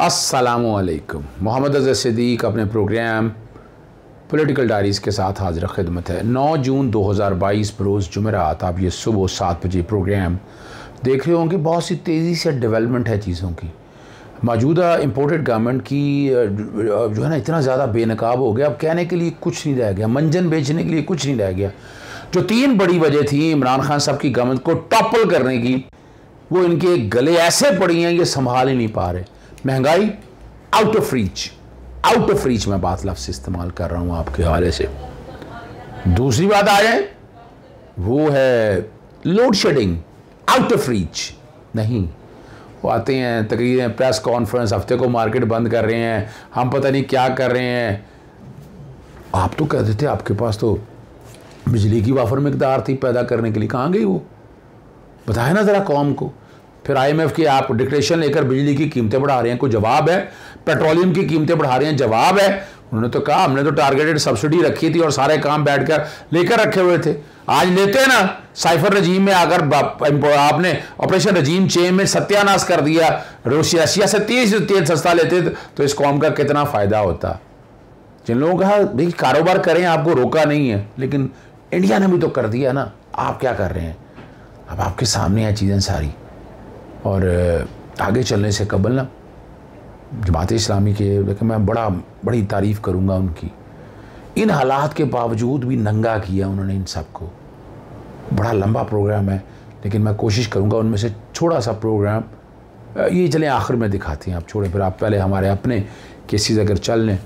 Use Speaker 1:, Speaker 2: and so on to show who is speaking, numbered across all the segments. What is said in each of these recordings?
Speaker 1: अस्सलामुअलैकुम। मोहम्मद अज़हर सिद्दीक़ अपने programme political diaries के साथ हाजिर खिदमत है। 9 जून 2022 बरोज़ जुमेरात आप ये सुबह 7 बजे प्रोग्राम देख रहे होंगे। बहुत सी तेज़ी से डेवलपमेंट है चीज़ों की। मौजूदा इम्पोर्टेड गवर्नमेंट की जो है ना इतना ज़्यादा बेनकाब हो गया, अब कहने के लिए कुछ नहीं रह गया, मंजन बेचने के लिए कुछ नहीं रह गया। जो 3 बड़ी वजह थी इमरान खान साहब की गवर्नमेंट को टॉपल करने की, वो इनके गले ऐसे पड़ी हैं ये संभाल ही नहीं पा रहे। महंगाई आउट ऑफ रीच मैं बात लफ्ज़ इस्तेमाल कर रहा हूँ आपके हवाले से। दूसरी बात आ जाए वो है load shedding, out of reach नहीं। वो आते हैं तकरीरें, प्रेस कॉन्फ्रेंस, हफ्ते को मार्केट बंद कर रहे हैं, हम पता नहीं क्या कर रहे हैं। आप तो कहते थे आपके पास तो बिजली की वाफर मिकदार थी पैदा करने के लिए, कहाँ गई वो? बताया ना ज़रा कौम को। फिर IMF की आप डिक्टेशन लेकर बिजली की कीमतें बढ़ा रहे हैं, कोई जवाब है? पेट्रोलियम की कीमतें बढ़ा रहे हैं, जवाब है? उन्होंने तो कहा हमने तो टारगेटेड सब्सिडी रखी थी और सारे काम बैठकर लेकर रखे हुए थे। आज लेते हैं ना, साइफर रजीम में आकर आपने ऑपरेशन रजीम चेन में सत्यानाश कर दिया। रशिया से तेल सस्ता लेते तो इस कौम का कितना फ़ायदा होता। जिन लोगों का भाई कारोबार करें, आपको रोका नहीं है, लेकिन इंडिया ने भी तो कर दिया ना। आप क्या कर रहे हैं? अब आपके सामने है चीज़ें सारी। और आगे चलने से कबल ना जमात इस्लामी के, लेकिन मैं बड़ी तारीफ़ करूँगा उनकी। इन हालात के बावजूद भी नंगा किया उन्होंने इन सब को। बड़ा लंबा प्रोग्राम है, लेकिन मैं कोशिश करूँगा उनमें से थोड़ा सा प्रोग्राम ये चलें आखिर में दिखाते हैं। आप छोड़े, फिर आप पहले हमारे अपने केसेस अगर चल लें।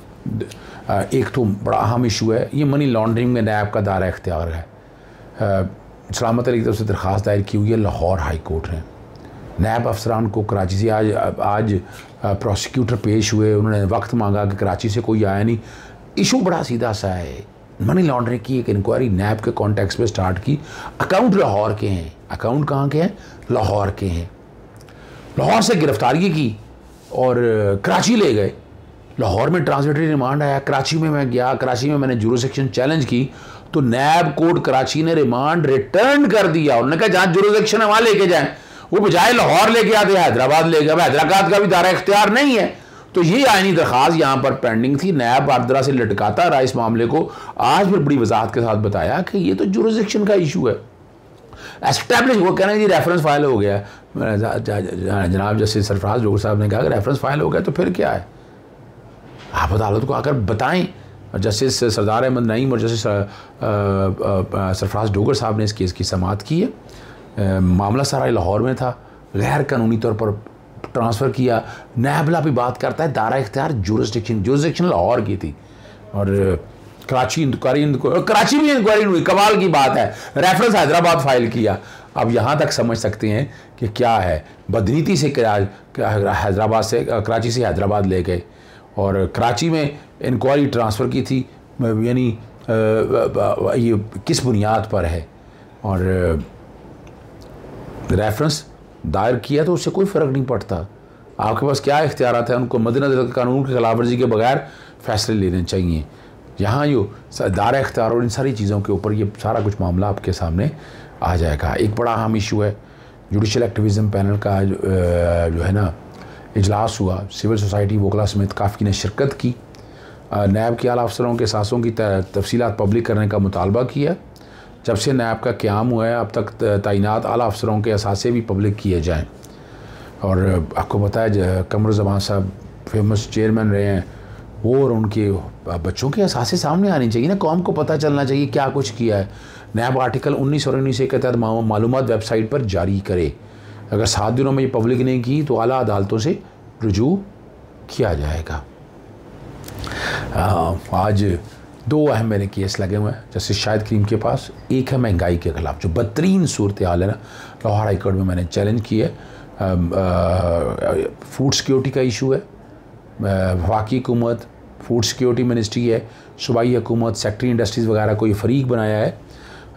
Speaker 1: एक तो बड़ा अहम इशू है, ये मनी लॉन्ड्रिंग में नैब का दायरा इख्तियार है। सलामत अली की तरफ से दरख्वास्त दायर की हुई है लाहौर हाई कोर्ट ने। नैब अफसरान को कराची से आज प्रोसिक्यूटर पेश हुए, उन्होंने वक्त मांगा कि कराची से कोई आया नहीं। इशू बड़ा सीधा सा है। मनी लॉन्ड्रिंग की एक इंक्वायरी नैब के कॉन्टेक्स्ट में स्टार्ट की। अकाउंट लाहौर के हैं। अकाउंट कहाँ के हैं? लाहौर के हैं। लाहौर से गिरफ्तारी की और कराची ले गए। लाहौर में ट्रांजिटरी रिमांड आया। कराची में मैं गया, कराची में मैंने जुरिसडिक्शन चैलेंज की तो नैब कोर्ट कराची ने रिमांड रिटर्न कर दिया। उन्होंने कहा जहाँ जुरिसडिक्शन है वहाँ लेके जाएं, वो बजाय लाहौर लेके आते हैदराबाद ले गए। हैदराबाद का भी दायरा इख्तियार नहीं है। तो ये आईनी दरख्वास्त यहाँ पर पेंडिंग थी। नैब बारदरा से लटकाता रहा इस मामले को। आज फिर बड़ी वजाहत के साथ बताया कि ये तो जुरिसडिक्शन का इशू है, एस्टैब्लिश। वो कह रहे हैं जी रेफरेंस फाइल हो गया। जनाब जस्टिस सरफराज जोगर साहब ने कहा कि रेफरेंस फाइल हो गया तो फिर क्या है? आप अदालत को आकर बताएं। जस्टिस सरदार अहमद नईम और जस्टिस सरफराज डोगर साहब ने इस केस की समाअत की है। मामला सारा लाहौर में था, गैर कानूनी तौर पर ट्रांसफ़र किया। नैबला भी बात करता है दायरा इख्तियार जुरिसडिक्शन लाहौर की थी और कराची भी इंक्वायरी हुई। कमाल की बात है, रेफरेंस हैदराबाद फाइल किया। अब यहाँ तक समझ सकते हैं कि क्या है, बदनीति से हैदराबाद से कराची से हैदराबाद ले गए और कराची में इंक्वायरी ट्रांसफ़र की थी। यानी ये किस बुनियाद पर है? और रेफरेंस दायर किया तो उससे कोई फ़र्क नहीं पड़ता। आपके पास क्या इख्तियारात हैं? उनको मद्देनज़र कानून की खिलाफ वर्जी के बगैर फ़ैसले लेने चाहिए। यहाँ जो दायरा इख्तियार और इन सारी चीज़ों के ऊपर ये सारा कुछ मामला आपके सामने आ जाएगा। एक बड़ा अहम इशू है, जुडिशल एक्टिविज़म पैनल का जो है ना इजलास हुआ। सिविल सोसाइटी वकला समेत काफ़ी ने शिरकत की। नैब के आला अफसरों के सासों की तफसीलात पब्लिक करने का मुतालबा किया। जब से नैब का क़याम हुआ है अब तक तैनात आला अफसरों के असासे भी पब्लिक किए जाएँ। और आपको पता है कमरुज़्ज़मान साहब फेमस चेयरमैन रहे हैं, वो और उनके बच्चों के असासे सामने आनी चाहिए ना। कौम को पता चलना चाहिए क्या कुछ किया है। नैब आर्टिकल 19 और 19 के तहत मालूमात वेबसाइट पर जारी करे। अगर 7 दिनों में ये पब्लिक नहीं की तो आला अदालतों से रुजू किया जाएगा। आज 2 अहम मैंने केस लगे हुए हैं जस्टिस शाहिद करीम के पास। एक है महंगाई के ख़िलाफ़, जो बदतरीन सूरत हाल है ना, लाहौर हाई कोर्ट में मैंने चैलेंज की है। फूड सिक्योरिटी का इशू है। वफाकी हुकूमत, फूड सिक्योरिटी मिनिस्ट्री है, सूबाई हुकूमत, सेक्टरी इंडस्ट्रीज़ वगैरह को ये फरीक बनाया है।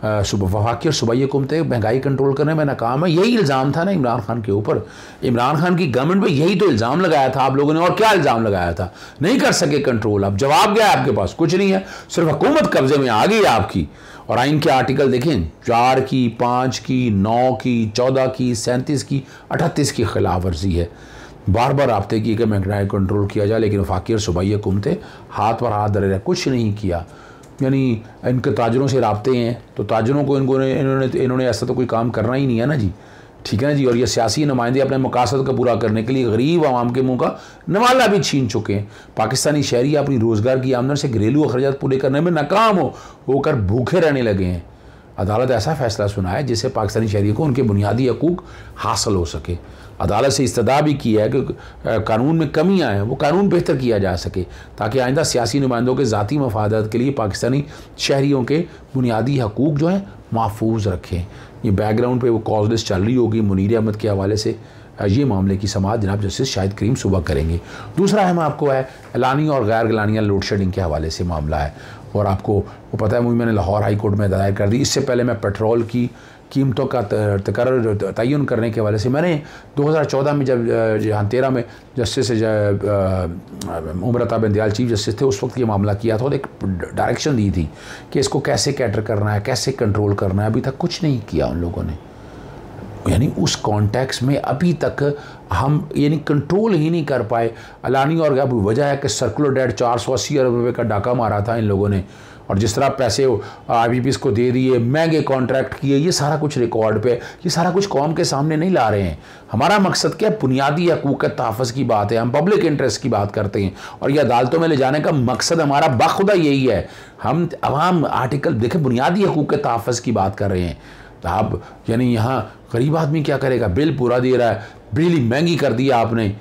Speaker 1: वफाकी और सूबाई हुकूमतें महंगाई कंट्रोल करने में नाकाम है। यही इल्ज़ाम था ना इमरान खान के ऊपर। इमरान खान की गवर्नमेंट पे यही तो इल्ज़ाम लगाया था आप लोगों ने। और क्या इल्ज़ाम लगाया था? नहीं कर सके कंट्रोल। अब जवाब क्या है? आपके पास कुछ नहीं है, सिर्फ हुकूमत कब्जे में आ गई है आपकी। और आइन के आर्टिकल देखें, 4 की, 5 की, 9 की, 14 की, 37 की, 38 की खिलाफ वर्जी है। बार बार राब्ते किए कि महंगाई कंट्रोल किया जाए, लेकिन वफाकी और सूबाई हुकूमतें हाथ पर हाथ धरे रहे, कुछ नहीं किया। यानी इनके ताजरों से राब्ते हैं तो ताजरों को इन्होंने ऐसा तो कोई काम करना ही नहीं है ना जी, ठीक है ना जी। और ये सियासी नुमाइंदे अपने मकासद का पूरा करने के लिए गरीब आवाम के मुंह का नवाला भी छीन चुके हैं। पाकिस्तानी शहरी अपनी रोज़गार की आमदन से घरेलू अखराजात पूरे करने में नाकाम होकर भूखे रहने लगे हैं। अदालत ऐसा फैसला सुनाए जिससे पाकिस्तानी शहरी को उनके बुनियादी हकूक़ हासिल हो सके। अदालत से इस्तदा भी किया है कि कानून में कमियाँ हैं, वो कानून बेहतर किया जा सके ताकि आइंदा सियासी नुमाइंदों के ज़ाती मफादात के लिए पाकिस्तानी शहरियों के बुनियादी हकूक़ जो हैं महफूज रखें। ये बैकग्राउंड पे वो कॉज लिस्ट चल रही होगी मुनीर अहमद के हवाले से। ये मामले की समाअत जनाब जस्टिस शाहिद करीम सुबह करेंगे। दूसरा अहम आपको है एलानी और गैर एलानिया लोड शेडिंग के हवाले से मामला है, और आपको वो पता है मुझे मैंने लाहौर हाई कोर्ट में दायर कर दी। इससे पहले मैं पेट्रोल की कीमतों का तयन करने के हवाले से मैंने 2014 में जब 13 में जस्टिस उमर अता बिन दयाल चीफ जस्टिस थे, उस वक्त ये मामला किया था और एक डायरेक्शन दी थी कि इसको कैसे कैटर करना है, कैसे कंट्रोल करना है। अभी तक कुछ नहीं किया उन लोगों ने। यानी उस कॉन्टेक्स्ट में अभी तक हम यानी कंट्रोल ही नहीं कर पाए। अलानी और अब वजह है कि सर्कुलर डेट 480 अरब रुपये का डाका मारा था इन लोगों ने, और जिस तरह पैसे IBPs को दे दिए, महंगे कॉन्ट्रैक्ट किए, ये सारा कुछ रिकॉर्ड पे, ये सारा कुछ कौम के सामने नहीं ला रहे हैं। हमारा मकसद क्या है? बुनियादी हकूक़ के तहफ़्फ़ुज़ की बात है, हम पब्लिक इंटरेस्ट की बात करते हैं, और ये अदालतों में ले जाने का मकसद हमारा बाखुदा यही है। हम अवाम आर्टिकल देखें, बुनियादी हकूक़ के तहफ़्फ़ुज़ की बात कर रहे हैं। तो आप यानी यहाँ गरीब आदमी क्या करेगा? बिल पूरा दे रहा है, बिजली महंगी कर दिया आपने,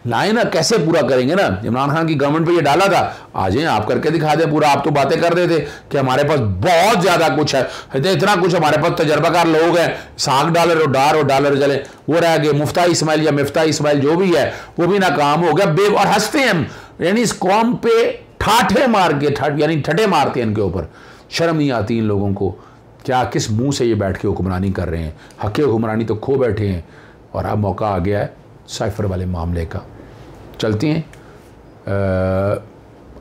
Speaker 1: लाए ना, कैसे पूरा करेंगे ना? इमरान खान की गवर्नमेंट पे ये डाला था, आ जाए आप करके दिखा दे पूरा। आप तो बातें कर रहे थे कि हमारे पास बहुत ज़्यादा कुछ है, इतना कुछ हमारे पास तजर्बाकार लोग हैं, $60 और डॉलर चले, वो रह गए। मुफ्ता इस्माइल या मिफ्ता इस्माइल जो भी है वो भी नाकाम हो गया। और हंसते हैं हम, यानी इस कौम पे ठाठे मार के यानी ठटे मारते हैं इनके ऊपर। शर्म नहीं आती इन लोगों को? क्या किस मुंह से ये बैठ के हुक्मरानी कर रहे हैं? हक़ हुक्मरानी तो खो बैठे हैं, और अब मौका आ गया है साइफर वाले मामले का। चलते हैं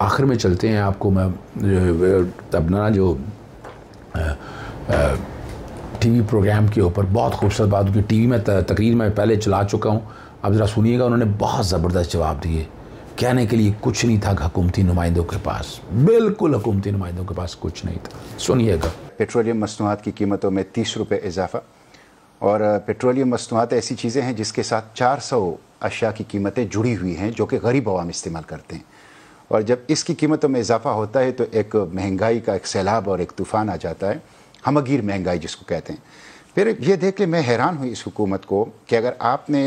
Speaker 1: आखिर में चलते हैं। आपको मैं तब ना जो टीवी प्रोग्राम के ऊपर बहुत खूबसूरत बात की टीवी में तकरीर में पहले चला चुका हूँ, अब ज़रा सुनिएगा। उन्होंने बहुत ज़बरदस्त जवाब दिए। कहने के लिए कुछ नहीं था हुकूमती नुमाइंदों के पास, बिल्कुल हुकूमती नुमाइंदों के पास कुछ नहीं था। सुनिएगा।
Speaker 2: पेट्रोलियम मसनूआत की कीमतों में 30 रुपये इजाफा, और पेट्रोलियम मसनूआत ऐसी चीज़ें हैं जिसके साथ 400 अशिया की कीमतें जुड़ी हुई हैं जो कि गरीब अवाम इस्तेमाल करते हैं, और जब इसकी कीमतों में इजाफा होता है तो एक महंगाई का एक सैलाब और एक तूफ़ान आ जाता है, हमगीर महंगाई जिसको कहते हैं। फिर ये देख के मैं हैरान हुई इस हुकूमत को कि अगर आपने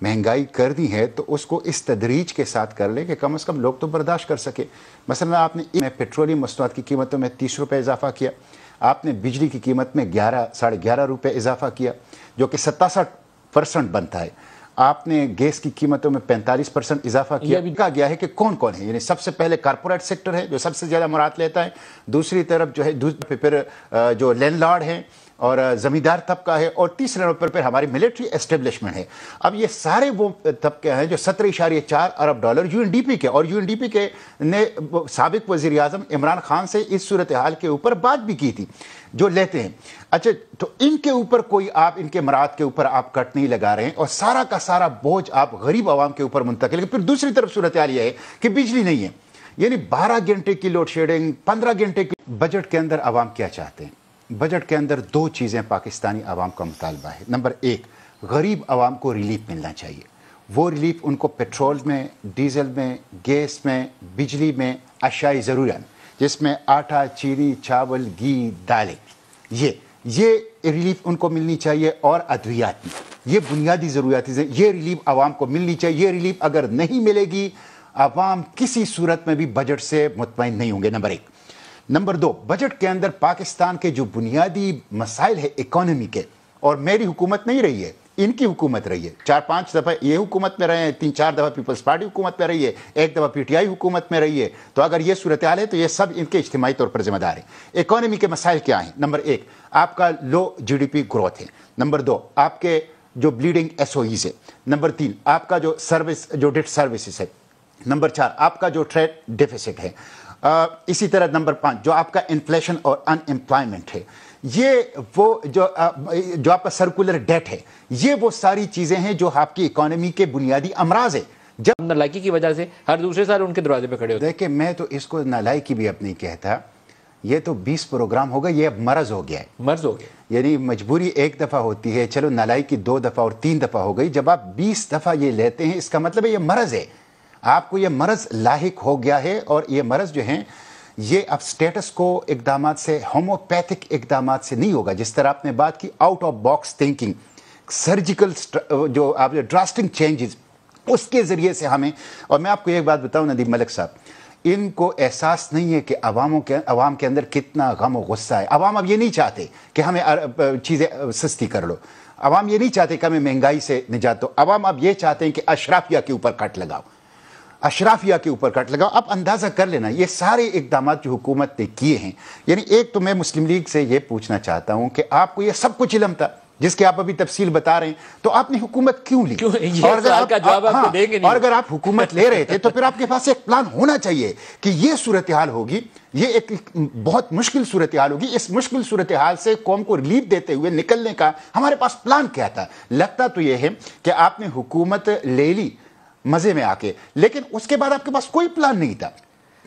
Speaker 2: महंगाई कर दी है तो उसको इस तदरीज के साथ कर ले कि कम से कम लोग तो बर्दाश्त कर सके। मसलन आपने पेट्रोलियम मसनूआत की कीमतों में 30 रुपये इजाफा किया, आपने बिजली की कीमत में 11-11.5 रुपये इजाफा किया जो कि 67% बनता है, आपने गैस की कीमतों में 45% इजाफा किया। कहा गया है कि कौन कौन है, यानी सबसे पहले कारपोरेट सेक्टर है जो सबसे ज़्यादा मुराद लेता है, दूसरी तरफ जो है फिर जो लैंडलॉर्ड है और ज़मींदार तबका है, और तीसरे नंबर पर हमारी मिलिट्री एस्टेब्लिशमेंट है। अब ये सारे वो तबके हैं जो 17.4 अरब डॉलर UNDP के, और UNDP के ने साबिक वज़ीर आज़म इमरान खान से इस सूरत हाल के ऊपर बात भी की थी जो लेते हैं। अच्छा, तो इनके ऊपर कोई आप इनके मराद के ऊपर आप कट नहीं लगा रहे हैं, और सारा का सारा बोझ आप गरीब आवाम के ऊपर मुंतकिल। लेकिन फिर दूसरी तरफ सूरत हाल यह है कि बिजली नहीं है, यानी 12 घंटे की लोड शेडिंग, 15 घंटे की। बजट के अंदर आवाम क्या चाहते हैं? बजट के अंदर 2 चीज़ें पाकिस्तानी आवाम का मुतालबा है। नंबर 1, गरीब आवाम को रिलीफ मिलना चाहिए। वो रिलीफ उनको पेट्रोल में, डीजल में, गैस में, बिजली में, अशाई ज़रूरत जिसमें आटा, चीनी, चावल, घी, दालें, ये रिलीफ उनको मिलनी चाहिए, और अद्वियात में, ये बुनियादी ज़रूरियात हैं, ये रिलीफ आवाम को मिलनी चाहिए। ये रिलीफ अगर नहीं मिलेगी, आवाम किसी सूरत में भी बजट से मुतमईन नहीं होंगे। नंबर 1। नंबर 2, बजट के अंदर पाकिस्तान के जो बुनियादी मसाइल है इकोनॉमी के, और मेरी हुकूमत नहीं रही है, इनकी हुकूमत रही है। 4-5 दफ़ा ये हुकूमत में रहे हैं, 3-4 दफ़ा पीपल्स पार्टी हुकूमत में रही है, 1 दफ़ा PTI हुकूमत में रही है। तो अगर ये सूरत हाल है तो ये सब इनके इज्तिमाई तौर पर जिम्मेदार है। इकोनॉमी के मसाइल क्या हैं? नंबर 1, आपका लो GDP ग्रोथ है। नंबर 2, आपके जो ब्लीडिंग SOEs है। नंबर 3, आपका जो सर्विस, जो डेट सर्विसेज है। नंबर 4 आपका जो ट्रेड डेफिसिट है, इसी तरह नंबर 5 जो आपका इन्फ्लेशन और अनएम्प्लॉयमेंट है, ये वो जो आपका सर्कुलर डेट है, ये वो सारी चीज़ें हैं जो आपकी इकोनॉमी के बुनियादी अमराज है।
Speaker 3: जब नालायकी की वजह से हर दूसरे साल उनके दरवाजे पे खड़े होते।
Speaker 2: देखिए, मैं तो इसको नालायकी भी अब नहीं कहता, ये तो 20 प्रोग्राम हो गए, ये अब मर्ज हो गया है।
Speaker 3: मर्ज हो गया,
Speaker 2: यानी मजबूरी एक दफ़ा होती है, चलो नालायकी 2 दफ़ा और 3 दफ़ा हो गई, जब आप 20 दफ़ा ये लेते हैं इसका मतलब है ये मर्ज है, आपको ये मर्ज लाहिक हो गया है। और ये मर्ज जो है ये अब स्टेटस को इकदामात से, होम्योपैथिक इकदामात से नहीं होगा। जिस तरह आपने बात की out of box thinking, surgical जो आप ड्रास्टिक चेंजेस, उसके ज़रिए से हमें। और मैं आपको एक बात बताऊं नदीम मलिक साहब, इनको एहसास नहीं है कि अवाम के अंदर कितना गम और गुस्सा है। अवाम अब ये नहीं चाहते कि हमें चीज़ें सस्ती कर लो, अवाम ये नहीं चाहते कि हमें महंगाई से निजात दो, अवाम अब ये चाहते हैं कि अशराफिया के ऊपर कट लगाओ, अशराफिया के ऊपर कट लगाओ। आप अंदाज़ा कर लेना ये सारे इकदाम जो हुकूमत ने किए हैं। यानी एक तो मैं मुस्लिम लीग से ये पूछना चाहता हूँ कि आपको ये सब कुछ इल्म था जिसके आप अभी तफसील बता रहे हैं, तो आपने हुकूमत क्यों ली?
Speaker 3: और
Speaker 2: अगर आप हुकूमत ले रहे थे तो फिर आपके पास एक प्लान होना चाहिए कि ये सूरत हाल होगी, ये एक बहुत मुश्किल सूरत हाल होगी, इस मुश्किल सूरत हाल से कौम को रिलीफ देते हुए निकलने का हमारे पास प्लान क्या था। लगता तो यह है कि आपने हुकूमत ले ली मजे में आके, लेकिन उसके बाद आपके पास कोई प्लान नहीं था,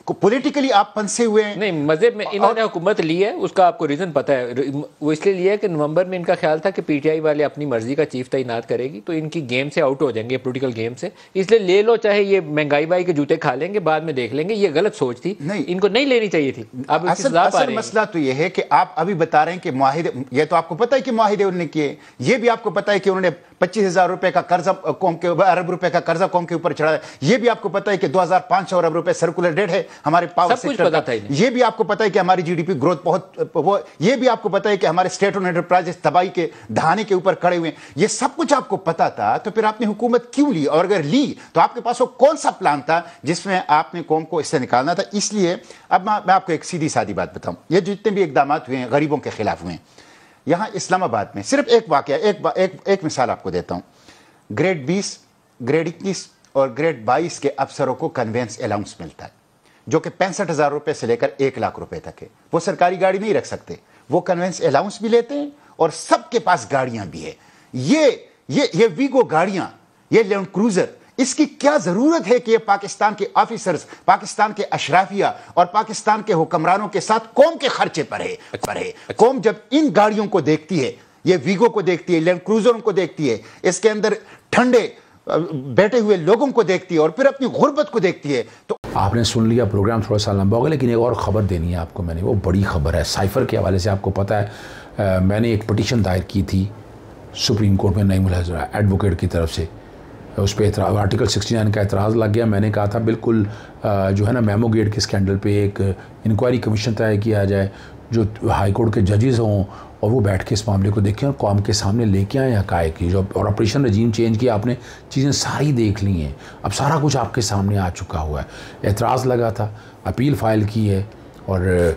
Speaker 2: पॉलिटिकली आप फंसे हुए हैं।
Speaker 3: नहीं, मजे में इन्होंने हुकूमत ली है, उसका आपको रीजन पता है। वो इसलिए लिया है कि नवंबर में इनका ख्याल था कि पीटीआई वाले अपनी मर्जी का चीफ तैनात करेगी तो इनकी गेम से आउट हो जाएंगे, पॉलिटिकल गेम से, इसलिए ले लो, चाहे ये महंगाई बाई के जूते खा लेंगे, बाद में देख लेंगे। ये गलत सोच थी, नहीं, इनको नहीं लेनी चाहिए थी। अब
Speaker 2: असल मसला तो ये है कि आप अभी बता रहे हैं कि मुआहिदे, ये तो आपको पता है कि मुआहिदे उन्होंने किए, ये भी आपको पता है कि उन्होंने 25,000 रुपए का कर्जा कौम के, अरब रुपए का कर्जा कौम के ऊपर चढ़ा है, ये भी आपको पता है कि 2,500 अरब रुपए सर्कुलर डेट है हमारे पावर सेक्टर का, ये भी आपको पता है कि हमारी जीडीपी ग्रोथ बहुत वो, ये भी आपको पता है कि हमारे स्टेट ओन एंटरप्राइजेस तबाही के दहाने के ऊपर खड़े हुए हैं। ये सब कुछ आपको पता था, तो फिर आपने हुकूमत क्यों ली? और अगर ली तो आपके पास वो कौन सा प्लान था जिसमें आपने कौम को इससे निकालना था? इसलिए अब मैं आपको एक सीधी सादी बात बताऊं, ये जितने भी इकदाम हुए हैं गरीबों के खिलाफ हुए हैं, यहां इस्लामाबाद में सिर्फ एक वाकया, एक मिसाल आपको देता हूं। ग्रेड 20, ग्रेड 21 और ग्रेड 22 के अफसरों को कन्वेंस अलाउंस मिलता है, जो कि 65,000 रुपए से लेकर 1 लाख रुपए तक है। वो सरकारी गाड़ी नहीं रख सकते, वो कन्वेंस अलाउंस भी लेते हैं और सबके पास गाड़ियां भी है। ये वीगो गाड़ियां, ये लैंड क्रूजर, इसकी क्या जरूरत है कि ये पाकिस्तान के ऑफिसर्स, पाकिस्तान के अशराफिया और पाकिस्तान के हुक्मरानों के साथ कौम के खर्चे पर है। कौम जब इन गाड़ियों को देखती है, ये वीगो को देखती है, लैंड क्रूजरों को देखती है, इसके अंदर ठंडे बैठे हुए लोगों को देखती है और फिर अपनी गुर्बत को देखती है, तो
Speaker 1: आपने सुन लिया। प्रोग्राम थोड़ा सा लंबा हो गया, लेकिन एक और ख़बर देनी है आपको मैंने, वो बड़ी ख़बर है साइफ़र के हवाले से। आपको पता है मैंने एक पटिशन दायर की थी सुप्रीम कोर्ट में नईमुल हज़रा एडवोकेट की तरफ से, उस पर आर्टिकल 69 का एतराज़ लग गया। मैंने कहा था बिल्कुल जो है ना मेमो गेट के स्कैंडल पे एक इंक्वायरी कमीशन तय किया जाए, जो हाई कोर्ट के जजेस हों और वो बैठ के इस मामले को देखें और कौम के सामने लेके आए हक़ाइक़ की। जो और ऑपरेशन रजीम चेंज किया आपने, चीज़ें सारी देख ली हैं, अब सारा कुछ आपके सामने आ चुका हुआ है। एतराज़ लगा था, अपील फ़ाइल की है और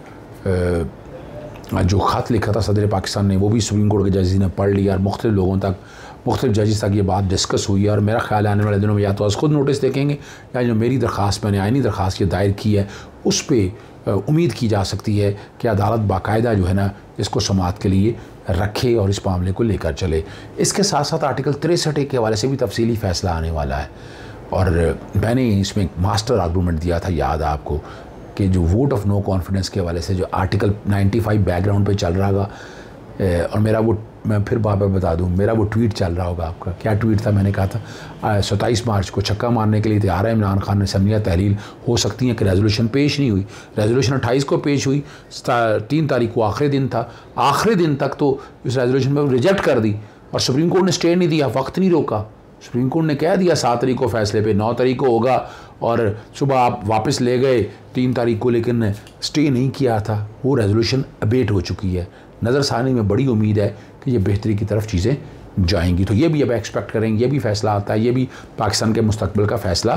Speaker 1: जो ख़त लिखा था सदर पाकिस्तान ने वो भी सुप्रीम कोर्ट के जजेस ने पढ़ लिया और मुख्तलिफ़ लोगों तक, मुख्तलिफ़ जजेस तक ये बात डिस्कस हुई है। और मेरा ख्याल है आने वाले दिनों में या तो आज खुद नोटिस देखेंगे या जो मेरी दरख्वास्त मैंने आइनी दरख्वास्त दायर की है उस पर उम्मीद की जा सकती है कि अदालत बाकायदा जो है ना इसको समाअत के लिए रखे और इस मामले को लेकर चले। इसके साथ साथ आर्टिकल 63 के हवाले से भी तफसीली फ़ैसला आने वाला है। और मैंने इसमें एक मास्टर आर्गूमेंट दिया था, याद है आपको, कि जो वोट ऑफ नो कॉन्फिडेंस के हवाले से जो आर्टिकल 95 बैकग्राउंड पे चल रहा था, और मेरा वो, मैं फिर बार बार बता दूं, मेरा वो ट्वीट चल रहा होगा आपका, क्या ट्वीट था? मैंने कहा था 27 मार्च को छक्का मारने के लिए तैयार है इमरान खान, असम्बलियाँ तहलील हो सकती हैं कि रेजोल्यूशन पेश नहीं हुई। रेजोल्यूशन 28 को पेश हुई, 3 तारीख को आखिरी दिन था, आखिरी दिन तक तो इस रेजोल्यूशन में रिजेक्ट कर दी और सुप्रीम कोर्ट ने स्टे नहीं दिया, वक्त नहीं रोका। सुप्रीम कोर्ट ने कह दिया 7 तारीख को फैसले पे, 9 तारीख को होगा और सुबह आप वापस ले गए 3 तारीख को, लेकिन स्टे नहीं किया था। वो रेजोल्यूशन अबेट हो चुकी है। नज़र सानी में बड़ी उम्मीद है कि ये बेहतरी की तरफ चीज़ें जाएंगी, तो ये भी अब एक्सपेक्ट करेंगे, ये भी फ़ैसला आता है, ये भी पाकिस्तान के मुस्तकबिल का फ़ैसला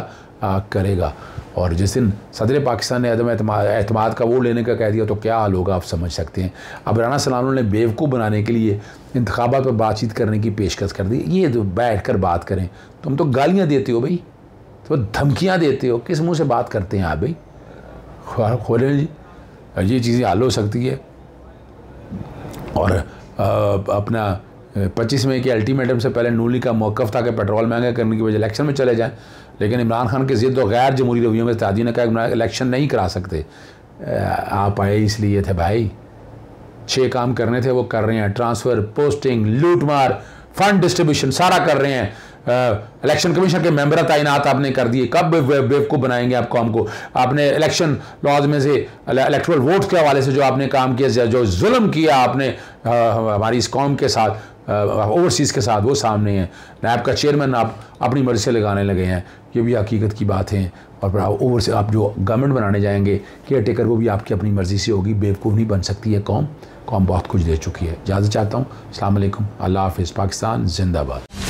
Speaker 1: करेगा। और जिस दिन सदर पाकिस्तान ने एतमाद का वोट लेने का कह दिया तो क्या हाल होगा आप समझ सकते हैं। अब राना सलाम ने बेवकूफ़ बनाने के लिए इंतखाबात पर बातचीत करने की पेशकश कर दी। ये तो बैठ कर बात करें, तुम तो गालियाँ देते हो भाई, तो धमकियाँ देते हो, किस मुंह से बात करते हैं आप भाई? खोलें जी, ये चीज़ें हल हो सकती है। और अपना 25 मई के अल्टीमेटम से पहले नून लीग का मौक़िफ़ था कि पेट्रोल महंगा करने की वजह इलेक्शन में चले जाएं, लेकिन इमरान खान के ज़िद और गैर जमहूरी रवैयों में इत्तेहादी ने कहा इलेक्शन नहीं करा सकते। आप आए इसलिए थे भाई, 6 काम करने थे वो कर रहे हैं, ट्रांसफ़र, पोस्टिंग, लूट मार, फंड डिस्ट्रीब्यूशन सारा कर रहे हैं। इलेक्शन कमीशन के मेंबर तैनात आपने कर दिए, कब बेवकूफ़ बनाएंगे आप कौम को? आपने इलेक्शन लॉज में से इलेक्टोरल वोट के हवाले से जो आपने काम किया, जो जुल्म किया आपने हमारी इस कौम के साथ, ओवरसीज़ के साथ, वो सामने है। नैब का चेयरमैन आप अपनी मर्ज़ी से लगाने लगे हैं, ये भी हकीकत की बात है। और फिर ओवर आप जो गवर्नमेंट बनाने जाएंगे केयर टेकर, वो भी आपकी अपनी मर्ज़ी से होगी। बेवकूफ़ नहीं बन सकती है कौम बहुत कुछ दे चुकी है। इजाज़त चाहता हूँ। अस्सलाम वालेकुम, अल्लाह हाफ़िज़, पाकिस्तान जिंदाबाद।